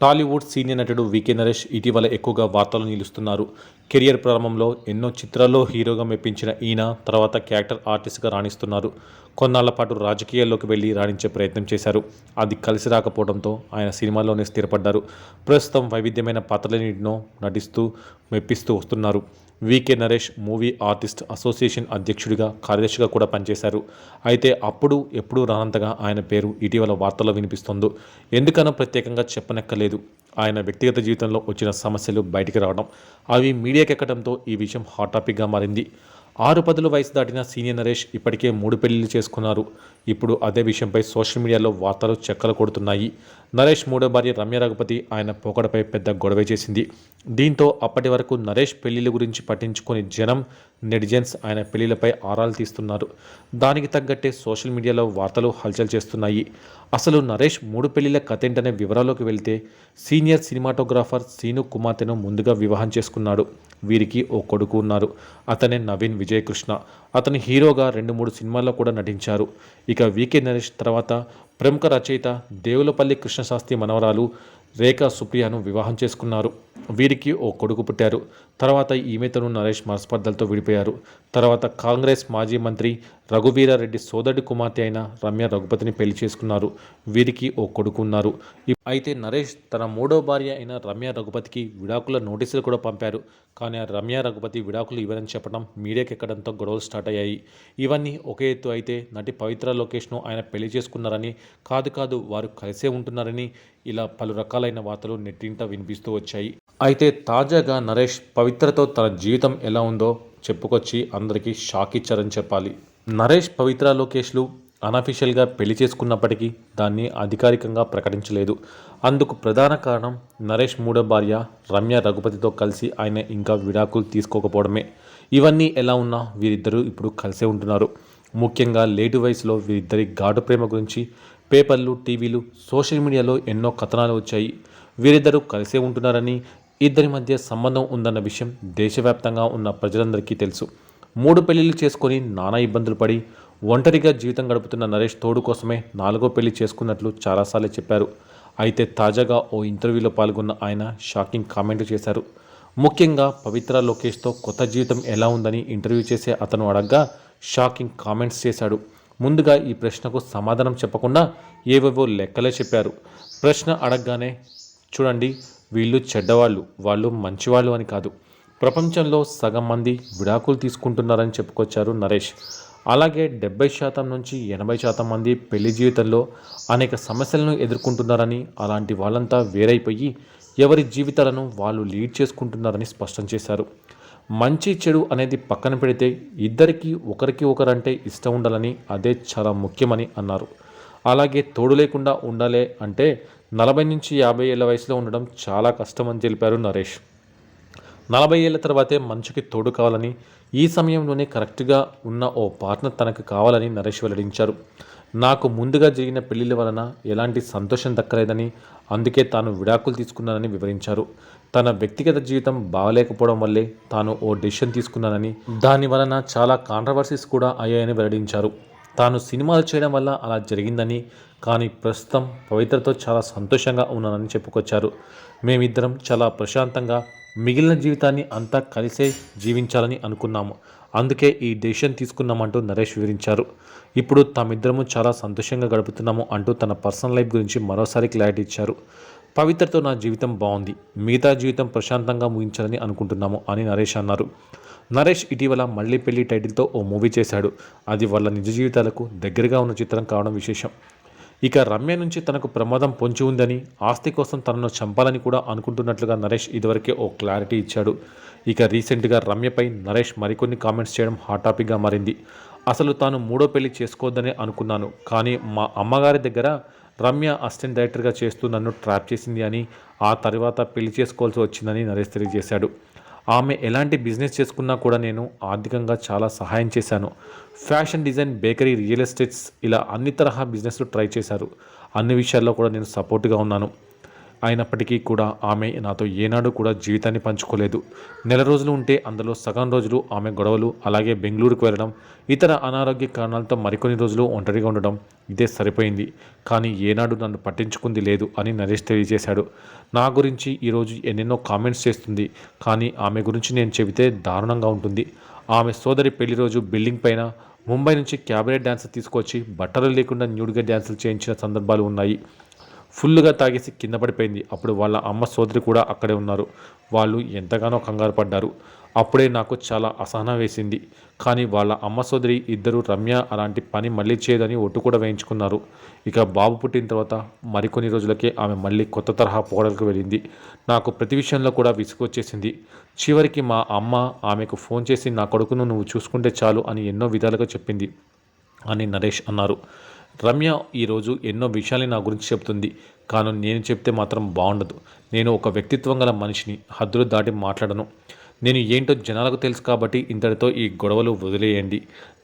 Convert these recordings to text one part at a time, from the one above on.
Tollywood senior నటుడు VK Naresh ఇటీవల ఎక్కువగా వార్తలు నిలుస్తున్నారు. కెరియర్ ప్రారంభంలో ఎన్నో చిత్రాల్లో హీరోగా మెప్పించిన ఈయన తర్వాత క్యారెక్టర్ ఆర్టిస్ట్గా రాణిస్తున్నారు. కొన్నాళ్ల పాటు రాజకీయాల్లోకి వెళ్లి రాణించే ప్రయత్నం చేశారు. అది కలిసి రాకపోవడంతో ఆయన సినిమాల్లోనే స్థిరపడ్డారు. ప్రస్తుతం వైవిధ్యమైన పాత్రలన్నింటినో నటిస్తూ మెప్పిస్తూ వస్తున్నారు. V K Naresh movie artist association అధ్యక్షుడిగా, కార్యదర్శిగా కూడా పనిచేశారు. అయితే అప్పుడు ఎప్పుడూ రానంతగా ఆయన పేరు ఇటీవల వార్తల్లో వినిపిస్తోంది. ఎందుకనో ప్రత్యేకంగా చెప్పనక్కర్లేదు. ఆయన వ్యక్తిగత జీవితంలో వచ్చిన సమస్యలు బయటికి రావడం, అవి మీడియాకి ఎక్కడంతో ఈ విషయం హాట్ టాపిక్గా మారింది. 6 వయసు దాటిన సీనియర్ నరేష్ ఇప్పటికే 3 పెళ్లిళ్లు చేసుకున్నారు. ఇప్పుడు అదే విషయంపై సోషల్ మీడియాలో వార్తలు చెక్కలు కొడుతున్నాయి. నరేష్ మూడో భార్య రమ్య రఘుపతి ఆయన పోకడపై పెద్ద గొడవ చేసింది. దీంతో అప్పటి వరకు నరేష్ పెళ్లిళ్ల గురించి పట్టించుకొని జనం, నెటిజన్స్ ఆయన పెళ్లిళ్లపై ఆరాలు తీస్తున్నారు. దానికి తగ్గట్టే సోషల్ మీడియాలో వార్తలు హల్చల్ చేస్తున్నాయి. అసలు నరేష్ 3 పెళ్లిళ్ల కథేంటనే వివరాల్లోకి వెళ్తే, సీనియర్ సినిమాటోగ్రాఫర్ సీను కుమార్తెను ముందుగా వివాహం చేసుకున్నాడు. వీరికి ఓ కొడుకు ఉన్నారు. అతనే నవీన్ విజయకృష్ణ. అతను హీరోగా 2-3 సినిమాల్లో కూడా నటించారు. ఇక వికే నరేష్ తర్వాత ప్రముఖ రచయిత దేవులపల్లి కృష్ణశాస్త్రి మనవరాలు రేఖా సుప్రియను వివాహం చేసుకున్నారు. వీరికి ఓ కొడుకు పుట్టారు. తర్వాత ఈమెతోనూ నరేష్ మనస్పర్ధలతో విడిపోయారు. తర్వాత కాంగ్రెస్ మాజీ మంత్రి రఘువీరారెడ్డి సోదరుడి కుమార్తె అయిన రమ్య రఘుపతిని పెళ్లి చేసుకున్నారు. వీరికి ఓ కొడుకు ఉన్నారు. అయితే నరేష్ తన మూడో భార్య అయిన రమ్య రఘుపతికి విడాకుల నోటీసులు కూడా పంపారు. కానీ ఆ రమ్య రఘుపతి విడాకులు ఇవ్వరని చెప్పడం మీడియాకి ఎక్కడంతో గొడవలు స్టార్ట్ అయ్యాయి. ఇవన్నీ ఒక ఎత్తు అయితే, నటి పవిత్ర లోకేష్ను ఆయన పెళ్లి చేసుకున్నారని, కాదు వారు కలిసే ఉంటున్నారని ఇలా పలు రకాలైన వార్తలు నెట్టింట వినిపిస్తూ వచ్చాయి. అయితే తాజాగా నరేష్ పవిత్రతో తన జీవితం ఎలా ఉందో చెప్పుకొచ్చి అందరికీ షాక్ ఇచ్చారని చెప్పాలి. నరేష్ పవిత్ర లోకేష్లు అనఫీషియల్గా పెళ్లి చేసుకున్నప్పటికీ దాన్ని అధికారికంగా ప్రకటించలేదు. అందుకు ప్రధాన కారణం నరేష్ మూడో భార్య రమ్య రఘుపతితో కలిసి ఆయన ఇంకా విడాకులు తీసుకోకపోవడమే. ఇవన్నీ ఎలా ఉన్నా వీరిద్దరూ ఇప్పుడు కలిసే ఉంటున్నారు. ముఖ్యంగా లేటు వయసులో వీరిద్దరి ఘాటు ప్రేమ గురించి పేపర్లు, టీవీలు, సోషల్ మీడియాలో ఎన్నో కథనాలు వచ్చాయి. వీరిద్దరూ కలిసే ఉంటున్నారని, ఇద్దరి మధ్య సంబంధం ఉందన్న విషయం దేశవ్యాప్తంగా ఉన్న ప్రజలందరికీ తెలుసు. 3 పెళ్లిళ్ళు చేసుకొని నానా ఇబ్బందులు పడి ఒంటరిగా జీవితం గడుపుతున్న నరేష్ తోడు కోసమే 4వ పెళ్లి చేసుకున్నట్లు చాలాసార్లు చెప్పారు. అయితే తాజాగా ఓ ఇంటర్వ్యూలో పాల్గొన్న ఆయన షాకింగ్ కామెంట్లు చేశారు. ముఖ్యంగా పవిత్ర లోకేష్తో కొత్త జీవితం ఎలా ఉందని ఇంటర్వ్యూ చేసే అతను అడగ్గా షాకింగ్ కామెంట్స్ చేశాడు. ముందుగా ఈ ప్రశ్నకు సమాధానం చెప్పకుండా ఏవేవో లెక్కలే చెప్పారు. ప్రశ్న అడగగానే, చూడండి, వీళ్ళు చెడ్డవాళ్ళు, వాళ్ళు మంచివాళ్ళు అని కాదు, ప్రపంచంలో సగం మంది విడాకులు తీసుకుంటున్నారని చెప్పుకొచ్చారు నరేష్. అలాగే 70% నుంచి 80% మంది పెళ్లి జీవితంలో అనేక సమస్యలను ఎదుర్కొంటున్నారని, అలాంటి వాళ్ళంతా వేరైపోయి ఎవరి జీవితాలను వాళ్ళు లీడ్ చేసుకుంటున్నారని స్పష్టం చేశారు. మంచి చెడు అనేది పక్కన పెడితే ఇద్దరికీ ఒకరికి ఒకరంటే ఇష్టం ఉండాలని, అదే చాలా ముఖ్యమని అన్నారు. అలాగే తోడు లేకుండా ఉండాలి అంటే 40 నుంచి 50 ఏళ్ల వయసులో ఉండడం చాలా కష్టమని తెలిపారు నరేష్. 40 ఏళ్ల తర్వాతే మంచుకి తోడు కావాలని, ఈ సమయంలోనే కరెక్ట్గా ఉన్న ఓ పార్ట్నర్ తనకు కావాలని నరేష్ వెల్లడించారు. నాకు ముందుగా జరిగిన పెళ్లిళ్ళ వలన ఎలాంటి సంతోషం దక్కలేదని, అందుకే తాను విడాకులు తీసుకున్నానని వివరించారు. తన వ్యక్తిగత జీవితం బాగలేకపోవడం వల్లే తాను ఓ డెసిషన్ తీసుకున్నానని, దాని వలన చాలా కాంట్రవర్సీస్ కూడా అయ్యాయని వెల్లడించారు. తాను సినిమాలు చేయడం వల్ల అలా జరిగిందని, కానీ ప్రస్తుతం పవిత్రతో చాలా సంతోషంగా ఉన్నానని చెప్పుకొచ్చారు. మేమిద్దరం చాలా ప్రశాంతంగా మిగిలిన జీవితాన్ని అంతా కలిసే జీవించాలని అనుకున్నాము. అందుకే ఈ డెసిషన్ తీసుకున్నామంటూ నరేష్ వివరించారు. ఇప్పుడు తామిద్దరము చాలా సంతోషంగా గడుపుతున్నాము అంటూ తన పర్సనల్ లైఫ్ గురించి మరోసారి క్లారిటీ ఇచ్చారు. పవిత్రతో నా జీవితం బాగుంది, మిగతా జీవితం ప్రశాంతంగా ముగించాలని అనుకుంటున్నాము అని నరేష్ అన్నారు. నరేష్ ఇటీవల మళ్ళీ పెళ్లి టైటిల్తో ఓ మూవీ చేశాడు. అది వాళ్ళ నిజ జీవితాలకు దగ్గరగా ఉన్న చిత్రం కావడం విశేషం. ఇక రమ్య నుంచి తనకు ప్రమాదం పొంచి ఉందని, ఆస్తి కోసం తనను చంపాలని కూడా అనుకుంటున్నట్లుగా నరేష్ ఇదివరకే ఓ క్లారిటీ ఇచ్చాడు. ఇక రీసెంట్గా రమ్యపై నరేష్ మరికొన్ని కామెంట్స్ చేయడం హాట్ టాపిక్గా మారింది. అసలు తాను 3వ పెళ్లి చేసుకోవద్దనే అనుకున్నాను, కానీ మా అమ్మగారి దగ్గర రమ్య అసిస్టెంట్ డైరెక్టర్గా చేస్తూ నన్ను ట్రాప్ చేసింది అని, ఆ తర్వాత పెళ్లి చేసుకోవాల్సి వచ్చిందని నరేష్ తెలియజేశాడు. ఆమె ఎలాంటి బిజినెస్ చేసుకున్నా కూడా నేను ఆర్థికంగా చాలా సహాయం చేశాను. Fashion design, bakery, real estates ఇలా అన్ని తరహా బిజినెస్లు ట్రై చేశారు. అన్ని విషయాల్లో కూడా నేను సపోర్ట్గా ఉన్నాను. అయినప్పటికీ కూడా ఆమె నాతో ఏనాడు కూడా జీవితాన్ని పంచుకోలేదు. నెల రోజులు ఉంటే అందులో సగం రోజులు ఆమె గొడవలు, అలాగే బెంగళూరుకు వెళ్ళడం, ఇతర అనారోగ్య కారణాలతో మరికొన్ని రోజులు ఒంటరిగా ఉండడం, ఇదే సరిపోయింది. కానీ ఏనాడు నన్ను పట్టించుకుంది లేదు అని నరేష్ తెలియజేశాడు. నా గురించి ఈరోజు ఎన్నెన్నో కామెంట్స్ చేస్తుంది, కానీ ఆమె గురించి నేను చెబితే దారుణంగా ఉంటుంది. ఆమె సోదరి పెళ్లి రోజు బిల్డింగ్ పైన ముంబై నుంచి క్యాబరే డ్యాన్సర్ తీసుకొచ్చి బట్టలు లేకుండా న్యూడ్గా డ్యాన్సులు చేయించిన సందర్భాలు ఉన్నాయి. ఫుల్గా తాగేసి కింద పడిపోయింది. అప్పుడు వాళ్ళ అమ్మ సోదరి కూడా అక్కడే ఉన్నారు. వాళ్ళు ఎంతగానో కంగారు పడ్డారు. అప్పుడే నాకు చాలా అసహనం వేసింది. కానీ వాళ్ళ అమ్మ సోదరి ఇద్దరు రమ్య అలాంటి పని మళ్ళీ చేయదని ఒట్టు కూడా వేయించుకున్నారు. ఇక బాబు పుట్టిన తర్వాత మరికొన్ని రోజులకే ఆమె మళ్ళీ కొత్త తరహా పోకడలకు వెళ్ళింది. నాకు ప్రతి విషయంలో కూడా విసుగొచ్చేసింది. చివరికి మా అమ్మ ఆమెకు ఫోన్ చేసి నా కొడుకును నువ్వు చూసుకుంటే చాలు అని ఎన్నో విధాలుగా చెప్పింది అని నరేష్ అన్నారు. రమ్య ఈరోజు ఎన్నో విషయాలు నా గురించి చెప్తుంది, కానీ నేను చెప్తే మాత్రం బాగుండదు. నేను ఒక వ్యక్తిత్వం గల మనిషిని, హద్దులు దాటి మాట్లాడను. నేను ఏంటో జనాలకు తెలుసు కాబట్టి ఇంతటితో ఈ గొడవలు వదిలేయండి.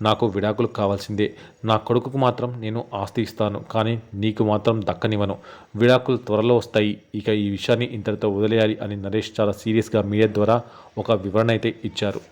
నాకు విడాకులు కావాల్సిందే. నా కొడుకుకు మాత్రం నేను ఆస్తి ఇస్తాను, కానీ నీకు మాత్రం దక్కనివ్వను. విడాకులు త్వరలో వస్తాయి. ఇక ఈ విషయాన్ని ఇంతటితో వదిలేయాలి అని నరేష్ చాలా సీరియస్గా మీడియా ద్వారా ఒక వివరణ అయితే ఇచ్చారు.